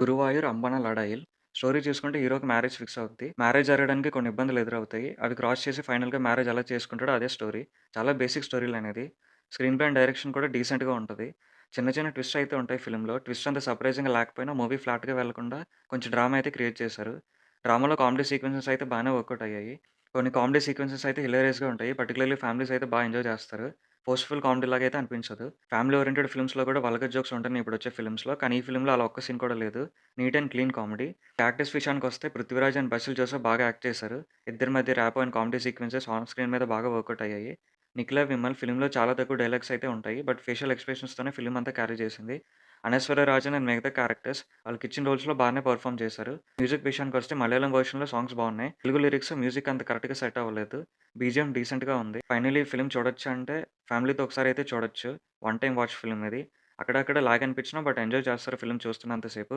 Guruvayur అంబన లడాయిల్. Story చూసుకుంటే హీరోకి marriage fix అవుద్ది. మ్యారేజ్ జరగడానికి కొన్ని ఇబ్బందులు ఎదురవుతాయి. అవి క్రాస్ చేసి ఫైనల్‌గా మ్యారేజ్ ఎలా చేసుకుంటాడో అదే స్టోరీ. చాలా బేసిక్ స్టోరీ లైన్ ఇది. స్క్రీన్ ప్లే అండ్ డైరెక్షన్ కూడా డీసెంట్‌గా ఉంటది. చిన్న చిన్న ట్విస్ట్స్ అయితే ఉంటాయి ఫిల్మ్‌లో. ట్విస్ట్ అంత సర్ప్రైజింగ్‌గా లేకపోయినా మూవీ ఫ్లాట్‌గా వెళ్ళకుండా కొంచెం డ్రామా అయితే క్రియేట్ చేశారు. డ్రామాలో కామెడీ సీక్వెన్సెస్ అయితే బానే వర్కౌట్ అయ్యాయి. కొన్ని కామెడీ సీక్వెన్సెస్ అయితే హిలేరియస్‌గా ఉంటాయి. పర్టిక్యులర్‌లీ ఫ్యామిలీస్ అయితే ఎంజాయ్ చేస్తారు. ఫోర్స్‌ఫుల్ కామెడీ లాగైతే అనిపించదు. ఫ్యామిలీ ఓరియెంటెడ్ ఫిల్మ్స్‌లో కూడా వల్గర్ జోక్స్ ఉంటున్నాయి ఇప్పుడొచ్చే ఫిల్మ్స్‌లో. కానీ ఈ ఫిల్మ్‌లో అలా ఒక్క సీన్ కూడా లేదు. Neat and clean comedy. Actors విషయానికొస్తే 'పృథ్వీరాజ్' అండ్ 'బసిల్ జోసెఫ్' బాగా యాక్ట్ చేశారు. ఇద్దరి మధ్య rapport and comedy sequences on screen మీద బాగా వర్కౌట్ అయ్యాయి. 'నిఖిల విమల్' ఫిల్మ్‌లో చాలా తక్కువ డైలాగ్స్ అయితే ఉంటాయి. బట్ ఫేషియల్ ఎక్స్‌ప్రెషన్స్‌తోనే ఫిల్మ్ అంతా క్యారీ చేసింది. అనశ్వర రాజన్ అండ్ మిగతా క్యారెక్టర్స్ వాళ్ళకిచ్చిన రోల్స్‌లో బానే పెర్ఫార్మ్ చేశారు. మ్యూజిక్ విషయానికొస్తే మలయాళం వెర్షన్‌లో సాంగ్స్ బాగున్నాయి. తెలుగు లిరిక్స్, మ్యూజిక్ అంత కరెక్ట్‌గా సెట్ అవ్వలేదు. బీజీఎం డీసెంట్‌గా ఉంది. ఫైనల్లీ ఈ ఫిల్మ్ చూడొచ్చా అంటే ఫ్యామిలీతో ఒకసారి అయితే చూడొచ్చు. వన్ టైమ్ వాచ్ ఫిల్మ్ ఇది. అక్కడక్కడ లాగ్ అనిపించినా బట్ ఎంజాయ్ చేస్తారు ఫిల్మ్ చూస్తున్నంత సేపు.